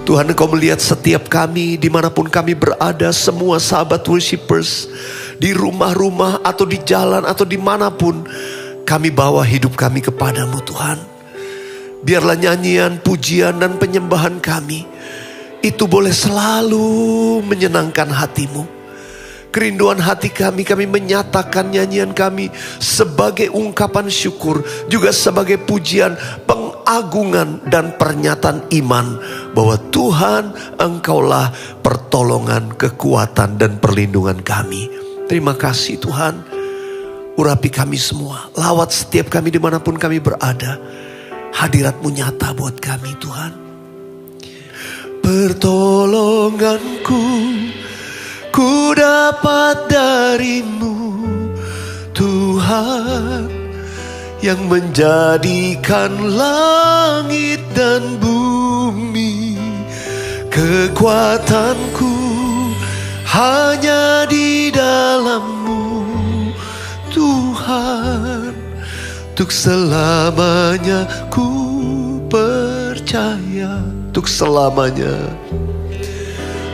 Tuhan, Engkau melihat setiap kami dimanapun kami berada, semua sahabat worshipers, di rumah-rumah atau di jalan atau dimanapun, kami bawa hidup kami kepadamu Tuhan. Biarlah nyanyian, pujian dan penyembahan kami itu boleh selalu menyenangkan hatimu. Kerinduan hati kami menyatakan nyanyian kami sebagai ungkapan syukur, juga sebagai pujian, pengagungan dan pernyataan iman bahwa Tuhan, Engkaulah pertolongan, kekuatan dan perlindungan kami. Terima kasih Tuhan. Urapi kami semua, lawat setiap kami dimanapun kami berada. Hadirat-Mu nyata buat kami Tuhan. Pertolonganku ku dapat dari-Mu Tuhan, yang menjadikan langit dan bumi. Kekuatanku hanya di dalam-Mu Tuhan. Untuk selamanya ku percaya, untuk selamanya,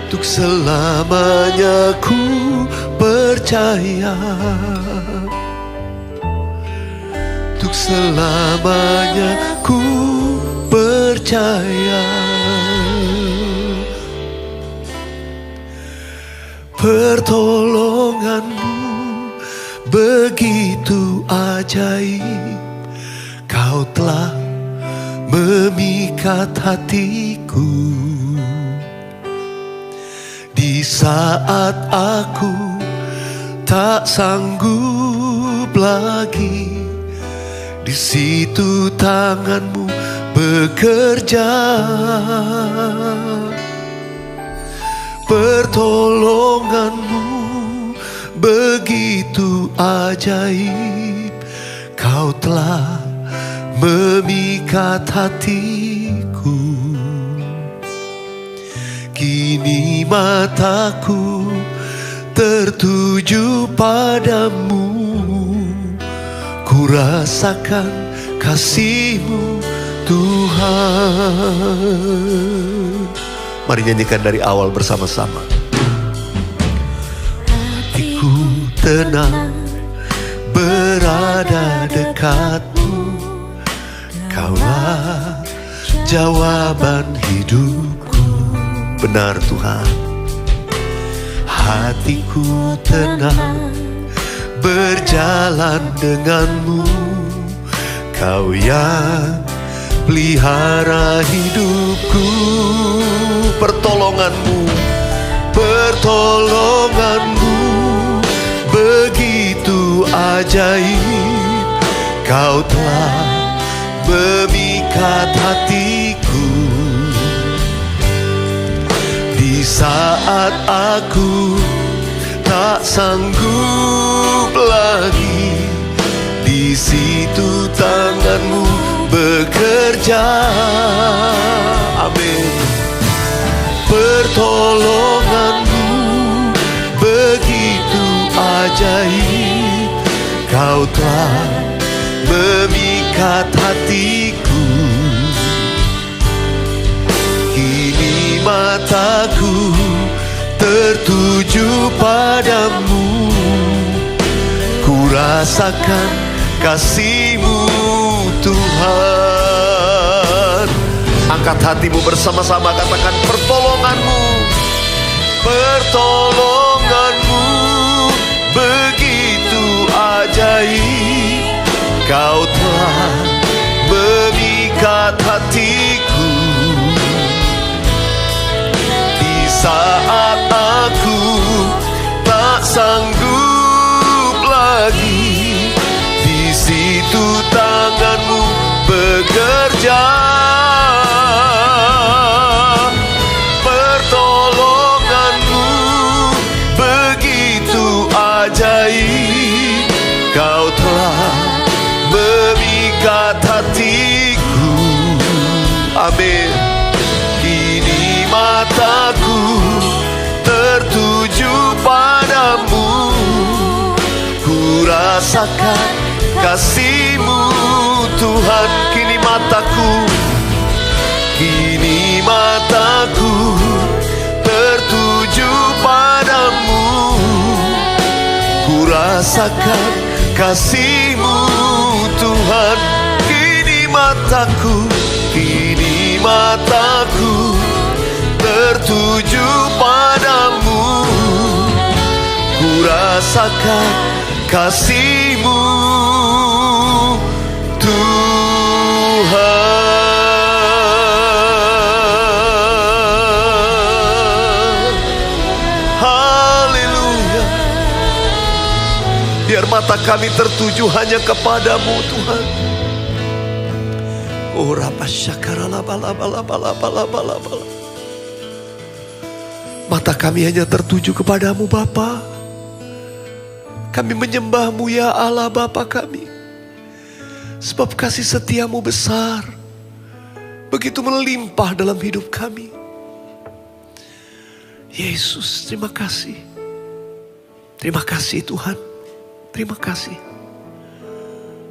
untuk selamanya ku percaya, untuk selamanya ku percaya. Pertolongan-Mu begitu ajaib, Kau telah memikat hatiku. Di saat aku tak sanggup lagi, di situ tangan-Mu bekerja. Pertolongan-Mu begitu ajaib, Kau telah memikat hatiku. Kini mataku tertuju padamu, ku rasakan kasih-Mu Tuhan. Mari nyanyikan dari awal bersama-sama. Hatiku tenang berada dekat-Mu, Kaulah jawaban hidupku. Benar Tuhan. Hatiku tenang berjalan dengan-Mu, Kau yang pelihara hidupku. Pertolongan-Mu, pertolongan-Mu begitu ajaib, Kau telah memikat hatiku. Di saat aku tak sanggup lagi, di situ tangan-Mu bekerja. Amin. Pertolongan-Mu begitu ajaib, Kau telah memikat hatiku. Kini mataku tertuju padamu, ku rasakan kasih-Mu Tuhan. Angkat hatimu bersama-sama, katakan pertolongan-Mu. Pertolongan-Mu begitu ajaib, Kau telah memikat hatiku. Di saat aku tak sanggup lagi, di situ tangan-Mu bekerja. Pertolongan-Mu begitu ajaib, Kau telah memikat hatiku. Amin. Kini mataku tertuju padamu, ku rasakan kasih-Mu Tuhan. Kini mataku rasakan kasih-Mu Tuhan. Kini mataku tertuju padamu. Ku rasakan kasih-Mu Tuhan. Biar mata kami tertuju hanya kepadamu Tuhan. Oh rapasyakarabalabalabalabalabalabala. Mata kami hanya tertuju kepadamu Bapa. Kami menyembahmu ya Allah Bapa kami. Sebab kasih setiamu besar. Begitu melimpah dalam hidup kami. Yesus, terima kasih. Terima kasih Tuhan. Terima kasih.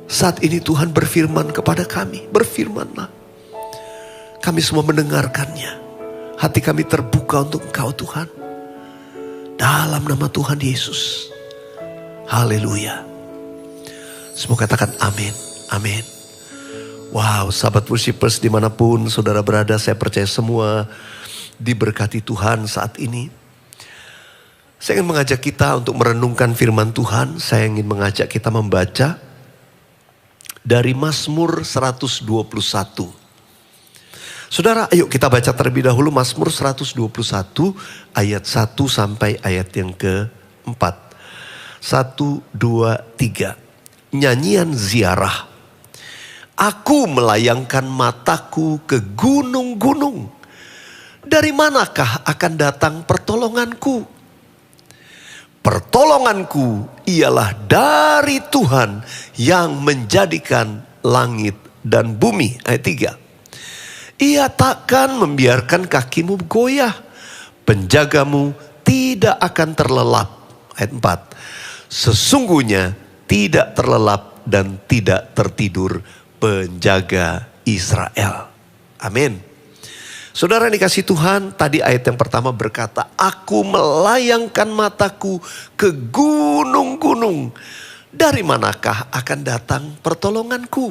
Saat ini Tuhan berfirman kepada kami. Berfirmanlah. Kami semua mendengarkannya. Hati kami terbuka untuk Engkau Tuhan. Dalam nama Tuhan Yesus. Haleluya. Semua katakan amin. Amin. Wow, sahabat worshipers dimanapun saudara berada, saya percaya semua diberkati Tuhan saat ini. Saya ingin mengajak kita untuk merenungkan firman Tuhan. Saya ingin mengajak kita membaca dari Mazmur 121. Saudara, ayo kita baca terlebih dahulu Mazmur 121 ayat 1 sampai ayat yang ke-4. 1, 2, 3. Nyanyian ziarah. Aku melayangkan mataku ke gunung-gunung. Dari manakah akan datang pertolonganku? Pertolonganku ialah dari Tuhan yang menjadikan langit dan bumi. Ayat 3. Ia takkan membiarkan kakimu goyah. Penjagamu tidak akan terlelap. Ayat 4. Sesungguhnya tidak terlelap dan tidak tertidur penjaga Israel. Amin. Saudara yang dikasih Tuhan, tadi ayat yang pertama berkata, aku melayangkan mataku ke gunung-gunung. Dari manakah akan datang pertolonganku?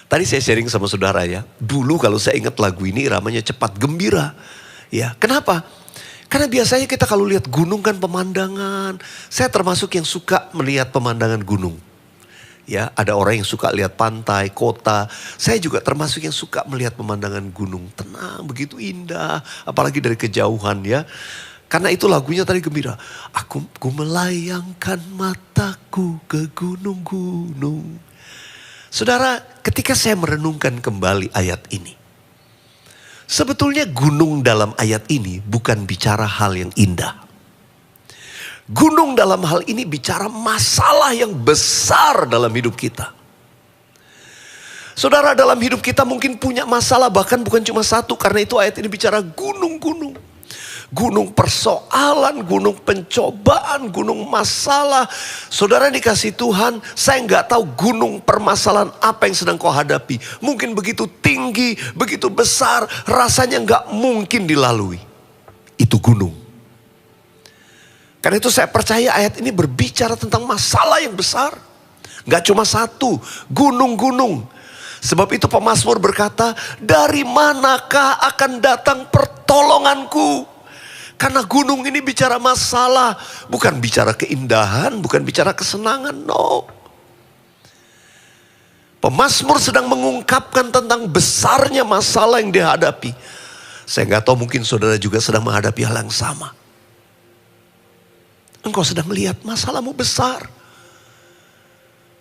Tadi saya sharing sama saudara ya. Dulu kalau saya ingat lagu ini iramanya cepat gembira. Ya, kenapa? Karena biasanya kita kalau lihat gunung kan pemandangan. Saya termasuk yang suka melihat pemandangan gunung. Ya, ada orang yang suka lihat pantai, kota. Saya juga termasuk yang suka melihat pemandangan gunung. Tenang, begitu indah. Apalagi dari kejauhan ya. Karena itu lagunya tadi gembira. Aku melayangkan mataku ke gunung-gunung. Saudara, ketika saya merenungkan kembali ayat ini. Sebetulnya gunung dalam ayat ini bukan bicara hal yang indah. Gunung dalam hal ini bicara masalah yang besar dalam hidup kita. Saudara, dalam hidup kita mungkin punya masalah, bahkan bukan cuma satu. Karena itu ayat ini bicara gunung-gunung. Gunung persoalan, gunung pencobaan, gunung masalah. Saudara dikasih Tuhan, saya nggak tahu gunung permasalahan apa yang sedang kau hadapi. Mungkin begitu tinggi, begitu besar, rasanya nggak mungkin dilalui. Itu gunung. Karena itu saya percaya ayat ini berbicara tentang masalah yang besar. Gak cuma satu, gunung-gunung. Sebab itu pemazmur berkata, dari manakah akan datang pertolonganku? Karena gunung ini bicara masalah. Bukan bicara keindahan, bukan bicara kesenangan, no. Pemazmur sedang mengungkapkan tentang besarnya masalah yang dihadapi. Saya gak tahu, mungkin saudara juga sedang menghadapi hal yang sama. Engkau sedang melihat masalahmu besar.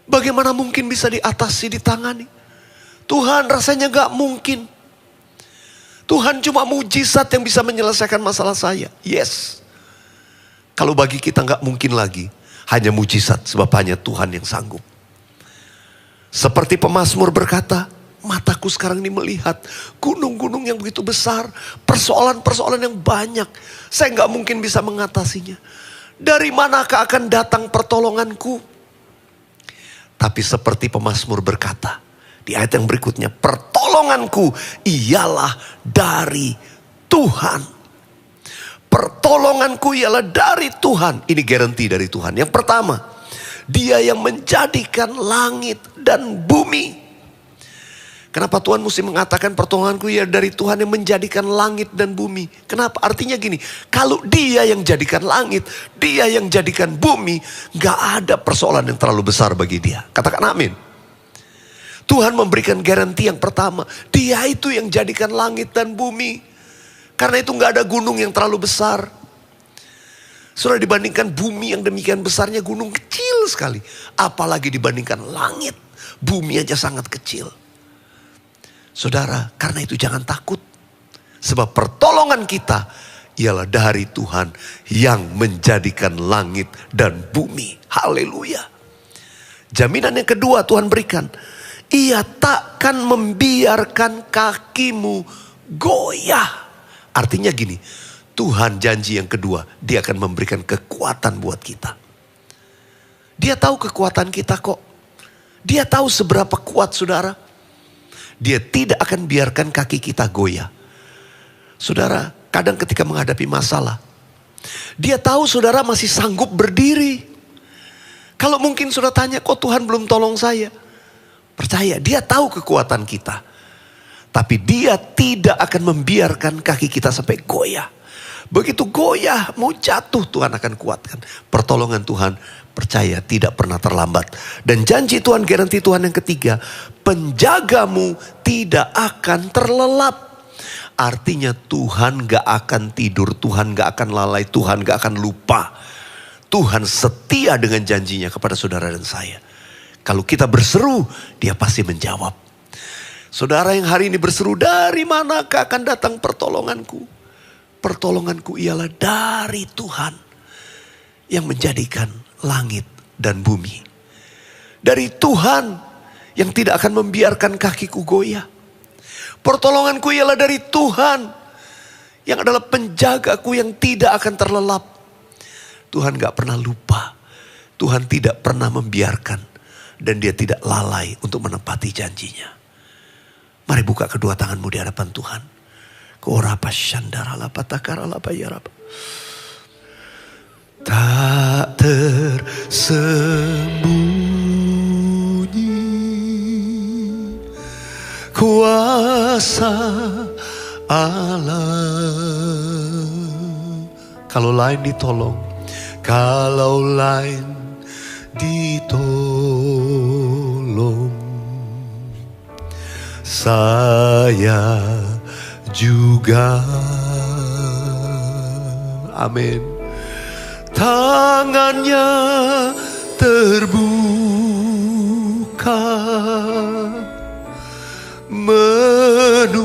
Bagaimana mungkin bisa diatasi, ditangani? Tuhan, rasanya gak mungkin. Tuhan cuma mujizat yang bisa menyelesaikan masalah saya. Yes. Kalau bagi kita gak mungkin lagi. Hanya mujizat, sebab hanya Tuhan yang sanggup. Seperti pemazmur berkata, mataku sekarang ini melihat gunung-gunung yang begitu besar. Persoalan-persoalan yang banyak. Saya gak mungkin bisa mengatasinya. Dari manakah akan datang pertolonganku? Tapi seperti pemazmur berkata di ayat yang berikutnya, pertolonganku ialah dari Tuhan. Pertolonganku ialah dari Tuhan. Ini garansi dari Tuhan. Yang pertama, Dia yang menjadikan langit dan bumi. Kenapa Tuhan mesti mengatakan pertolonganku ya dari Tuhan yang menjadikan langit dan bumi? Kenapa? Artinya gini, kalau Dia yang jadikan langit, Dia yang jadikan bumi, gak ada persoalan yang terlalu besar bagi Dia. Katakan amin. Tuhan memberikan garansi yang pertama, Dia itu yang jadikan langit dan bumi. Karena itu gak ada gunung yang terlalu besar. Sudah dibandingkan bumi yang demikian besarnya, gunung kecil sekali. Apalagi dibandingkan langit, bumi aja sangat kecil. Saudara, karena itu jangan takut. Sebab pertolongan kita ialah dari Tuhan yang menjadikan langit dan bumi. Haleluya. Jaminan yang kedua Tuhan berikan. Ia takkan membiarkan kakimu goyah. Artinya gini, Tuhan janji yang kedua, Dia akan memberikan kekuatan buat kita. Dia tahu kekuatan kita kok. Dia tahu seberapa kuat saudara. Dia tidak akan biarkan kaki kita goyah. Saudara, kadang ketika menghadapi masalah, Dia tahu saudara masih sanggup berdiri. Kalau mungkin saudara tanya, kok Tuhan belum tolong saya? Percaya, Dia tahu kekuatan kita. Tapi Dia tidak akan membiarkan kaki kita sampai goyah. Begitu goyah, mau jatuh, Tuhan akan kuatkan. Pertolongan Tuhan, percaya, tidak pernah terlambat. Dan janji Tuhan, garansi Tuhan yang ketiga, penjagamu tidak akan terlelap. Artinya Tuhan gak akan tidur, Tuhan gak akan lalai, Tuhan gak akan lupa. Tuhan setia dengan janjinya kepada saudara dan saya. Kalau kita berseru, Dia pasti menjawab. Saudara yang hari ini berseru, dari manakah akan datang pertolonganku? Pertolonganku ialah dari Tuhan yang menjadikan langit dan bumi. Dari Tuhan yang tidak akan membiarkan kakiku goyah. Pertolonganku ialah dari Tuhan yang adalah penjagaku yang tidak akan terlelap. Tuhan gak pernah lupa. Tuhan tidak pernah membiarkan. Dan Dia tidak lalai untuk menepati janjinya. Mari buka kedua tanganmu di hadapan Tuhan. Korapa shandara la patakara la bayarapa. Tak tersembunyi kuasa Allah. Kalau lain ditolong, kalau lain ditolong, saya juga. Amin. Tangannya terbuka menunggulah,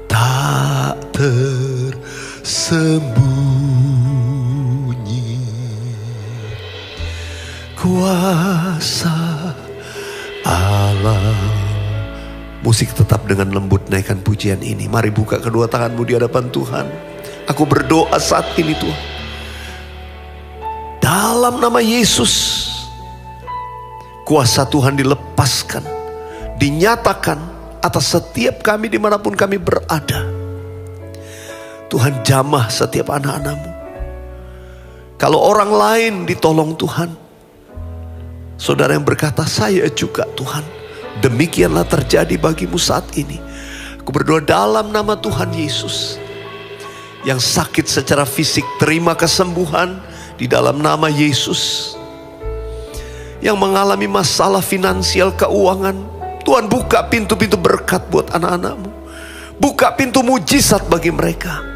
tak tersembunyi kuasa Allah. Musik tetap dengan lembut naikkan pujian ini. Mari buka kedua tanganmu di hadapan Tuhan. Aku berdoa saat ini Tuhan. Dalam nama Yesus, kuasa Tuhan dilepaskan, dinyatakan atas setiap kami dimanapun kami berada. Tuhan jamah setiap anak-anak-Mu. Kalau orang lain ditolong Tuhan, saudara yang berkata, saya juga Tuhan. Demikianlah terjadi bagimu saat ini. Aku berdoa dalam nama Tuhan Yesus. Yang sakit secara fisik, terima kesembuhan di dalam nama Yesus. Yang mengalami masalah finansial, keuangan, Tuhan buka pintu-pintu berkat buat anak-anak-Mu. Buka pintu mujizat bagi mereka.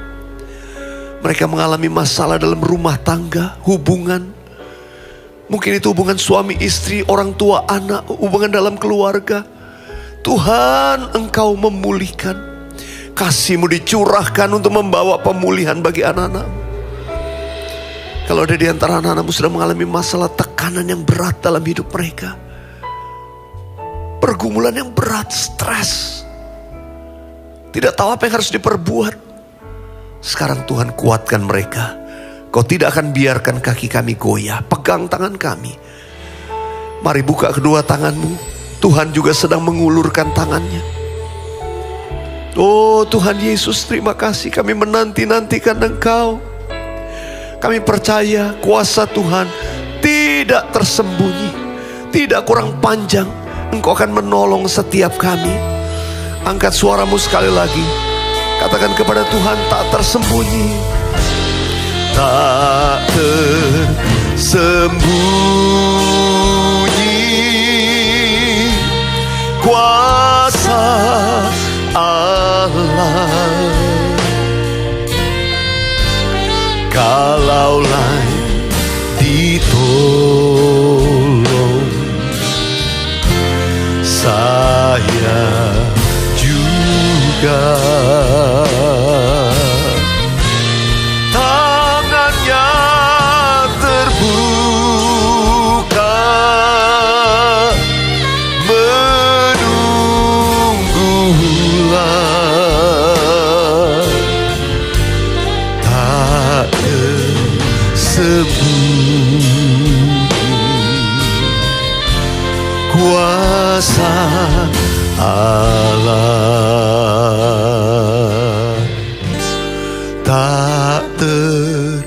Mereka mengalami masalah dalam rumah tangga, hubungan. Mungkin itu hubungan suami istri, orang tua anak, hubungan dalam keluarga. Tuhan, Engkau memulihkan. Kasih-Mu dicurahkan untuk membawa pemulihan bagi anak-anak-Mu. Kalau ada di antara anak-anak-Mu sedang mengalami masalah tekanan yang berat dalam hidup mereka, pergumulan yang berat, stres, tidak tahu apa yang harus diperbuat, sekarang Tuhan kuatkan mereka. Kau tidak akan biarkan kaki kami goyah. Pegang tangan kami. Mari buka kedua tanganmu. Tuhan juga sedang mengulurkan tangannya. Oh Tuhan Yesus, terima kasih, kami menanti-nantikan Engkau. Kami percaya kuasa Tuhan tidak tersembunyi, tidak kurang panjang. Engkau akan menolong setiap kami. Angkat suaramu sekali lagi, katakan kepada Tuhan, tak tersembunyi, tak tersembunyi kuasa Allah. Kalaulah ditolong, saya juga tangannya terbuka menunggulah, tak tersembunyi kuasa Allah, tak tersembunyi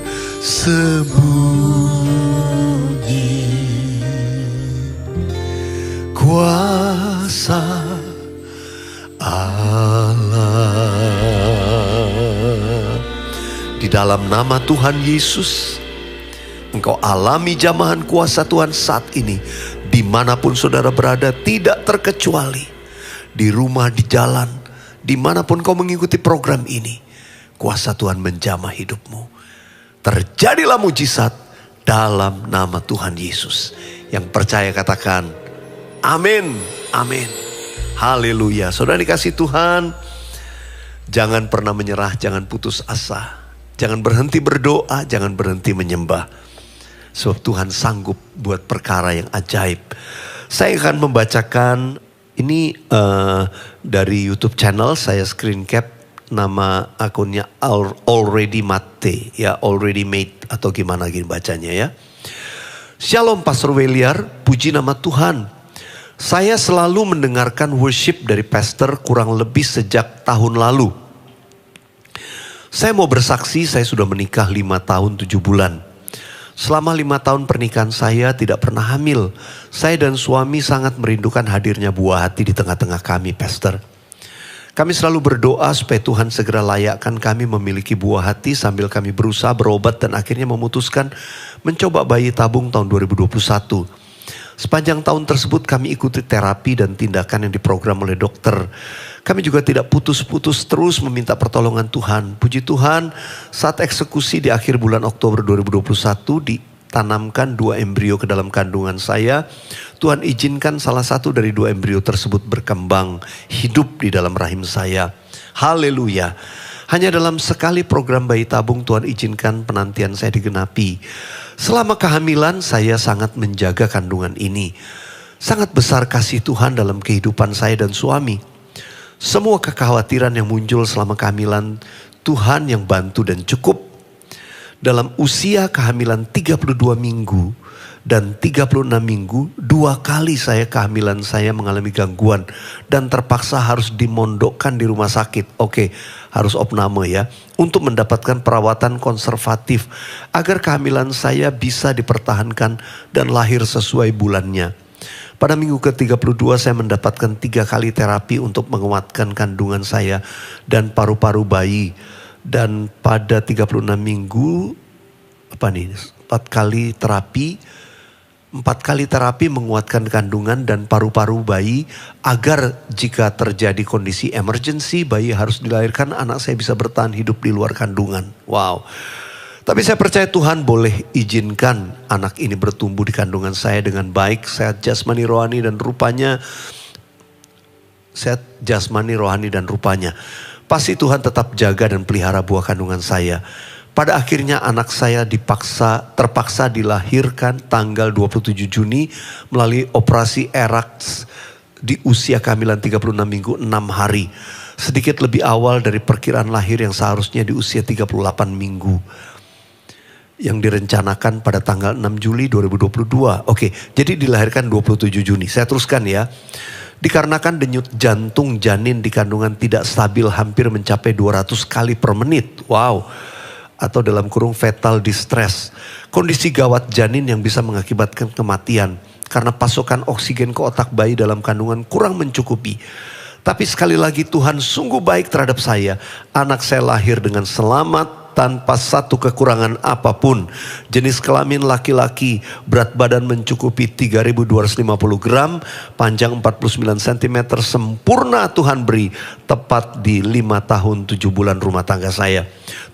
kuasa Allah. Di dalam nama Tuhan Yesus, engkau alami jamahan kuasa Tuhan saat ini. Dimanapun saudara berada, tidak terkecuali di rumah, di jalan, dimanapun kau mengikuti program ini, kuasa Tuhan menjamah hidupmu. Terjadilah mujizat dalam nama Tuhan Yesus. Yang percaya katakan amin, amin, haleluya. Saudara dikasih Tuhan, jangan pernah menyerah, jangan putus asa, jangan berhenti berdoa, jangan berhenti menyembah. Sebab Tuhan sanggup buat perkara yang ajaib. Saya akan membacakan ini dari YouTube channel, saya screen cap, nama akunnya Already Mate, ya, Already Made atau gimana gini bacanya ya. Shalom Pastor Weliar, puji nama Tuhan. Saya selalu mendengarkan worship dari pastor kurang lebih sejak tahun lalu. Saya mau bersaksi, saya sudah menikah 5 tahun 7 bulan. Selama 5 tahun pernikahan saya tidak pernah hamil. Saya dan suami sangat merindukan hadirnya buah hati di tengah-tengah kami, Pastor. Kami selalu berdoa supaya Tuhan segera layakkan kami memiliki buah hati sambil kami berusaha berobat dan akhirnya memutuskan mencoba bayi tabung tahun 2021. Sepanjang tahun tersebut kami ikuti terapi dan tindakan yang diprogram oleh dokter. Kami juga tidak putus-putus terus meminta pertolongan Tuhan. Puji Tuhan, saat eksekusi di akhir bulan Oktober 2021 ditanamkan 2 embrio ke dalam kandungan saya. Tuhan izinkan salah satu dari 2 embrio tersebut berkembang hidup di dalam rahim saya. Haleluya. Hanya dalam sekali program bayi tabung Tuhan izinkan penantian saya digenapi. Selama kehamilan saya sangat menjaga kandungan ini. Sangat besar kasih Tuhan dalam kehidupan saya dan suami. Semua kekhawatiran yang muncul selama kehamilan, Tuhan yang bantu dan cukup. Dalam usia kehamilan 32 minggu dan 36 minggu, 2 kali kehamilan saya mengalami gangguan dan terpaksa harus dimondokkan di rumah sakit. Oke, harus opname ya, untuk mendapatkan perawatan konservatif agar kehamilan saya bisa dipertahankan dan lahir sesuai bulannya. Pada minggu ke-32 saya mendapatkan 3 kali terapi untuk menguatkan kandungan saya dan paru-paru bayi. Dan pada 36 minggu, 4 kali terapi menguatkan kandungan dan paru-paru bayi agar jika terjadi kondisi emergency bayi harus dilahirkan, anak saya bisa bertahan hidup di luar kandungan. Wow. Tapi saya percaya Tuhan boleh izinkan anak ini bertumbuh di kandungan saya dengan baik, sehat jasmani, rohani dan rupanya. Sehat jasmani, rohani dan rupanya. Pasti Tuhan tetap jaga dan pelihara buah kandungan saya. Pada akhirnya anak saya terpaksa dilahirkan tanggal 27 Juni melalui operasi ERAX di usia kehamilan 36 minggu 6 hari. Sedikit lebih awal dari perkiraan lahir yang seharusnya di usia 38 minggu. Yang direncanakan pada tanggal 6 Juli 2022. Oke, jadi dilahirkan 27 Juni. Saya teruskan ya. Dikarenakan denyut jantung janin di kandungan tidak stabil hampir mencapai 200 kali per menit. Wow. Atau dalam kurung fetal distress. Kondisi gawat janin yang bisa mengakibatkan kematian. Karena pasokan oksigen ke otak bayi dalam kandungan kurang mencukupi. Tapi sekali lagi Tuhan sungguh baik terhadap saya. Anak saya lahir dengan selamat tanpa satu kekurangan apapun. Jenis kelamin laki-laki, berat badan mencukupi 3.250 gram, panjang 49 cm, sempurna Tuhan beri, tepat di 5 tahun 7 bulan rumah tangga saya.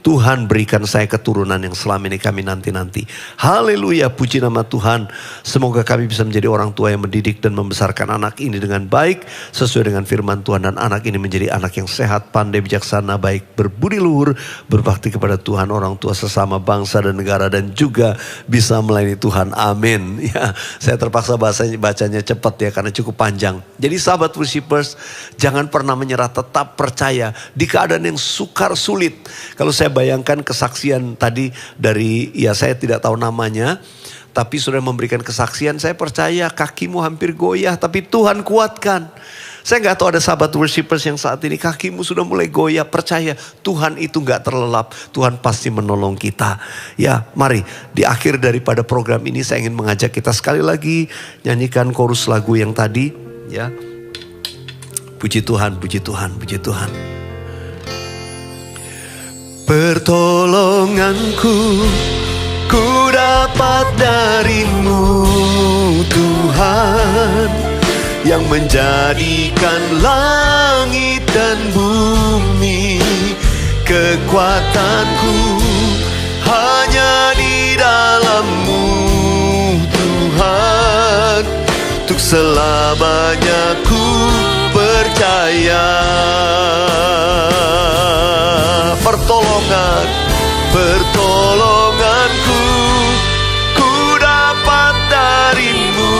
Tuhan berikan saya keturunan yang selama ini kami nanti-nanti. Haleluya, puji nama Tuhan. Semoga kami bisa menjadi orang tua yang mendidik dan membesarkan anak ini dengan baik, sesuai dengan firman Tuhan. Dan anak ini menjadi anak yang sehat, pandai, bijaksana, baik, berbudi luhur, berbakti kepada Tuhan, orang tua, sesama, bangsa dan negara, dan juga bisa melayani Tuhan. Amin. Ya, saya terpaksa bacanya cepat ya karena cukup panjang. Jadi sahabat worshipers, jangan pernah menyerah, tetap percaya di keadaan yang sukar sulit. Kalau saya bayangkan kesaksian tadi dari, ya saya tidak tahu namanya, tapi sudah memberikan kesaksian, saya percaya kakimu hampir goyah, tapi Tuhan kuatkan. Saya gak tahu ada sahabat worshipers yang saat ini kakimu sudah mulai goyah, percaya Tuhan itu gak terlelap, Tuhan pasti menolong kita. Ya, mari di akhir daripada program ini saya ingin mengajak kita sekali lagi nyanyikan chorus lagu yang tadi. Ya, puji Tuhan, puji Tuhan, puji Tuhan. Pertolonganku ku dapat darimu Tuhan, yang menjadikan langit dan bumi. Kekuatanku hanya di dalam-Mu Tuhan, untuk selamanya ku percaya. Pertolonganku ku dapat darimu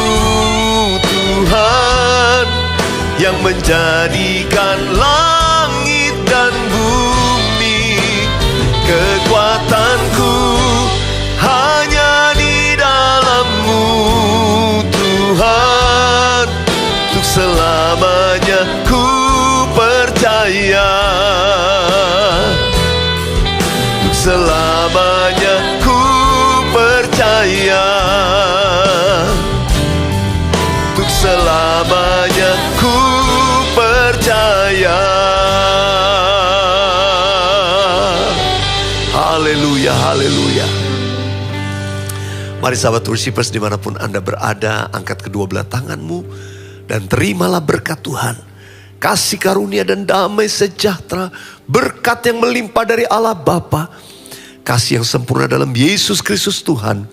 Tuhan, yang menjadikan langit dan bumi. Kekuatanku hanya di dalam-Mu Tuhan, untuk selamanya ku percaya. Selamanya ku percaya, untuk selamanya ku percaya. Haleluya, haleluya. Mari sahabat worshipers dimanapun Anda berada, angkat kedua belah tanganmu dan terimalah berkat Tuhan. Kasih karunia dan damai sejahtera, berkat yang melimpah dari Allah Bapa, kasih yang sempurna dalam Yesus Kristus Tuhan,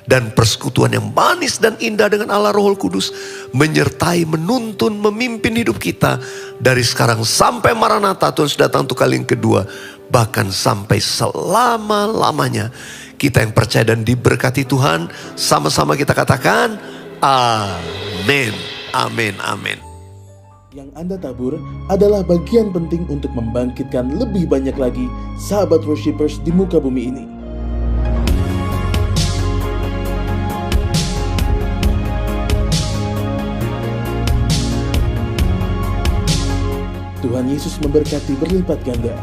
dan persekutuan yang manis dan indah dengan Allah Roh Kudus menyertai, menuntun, memimpin hidup kita dari sekarang sampai Maranatha, Tuhan sudah datang untuk kali yang kedua, bahkan sampai selama-lamanya. Kita yang percaya dan diberkati Tuhan, sama-sama kita katakan amin, amin, amin. Yang Anda tabur adalah bagian penting untuk membangkitkan lebih banyak lagi sahabat worshipers di muka bumi ini. Tuhan Yesus memberkati berlipat ganda.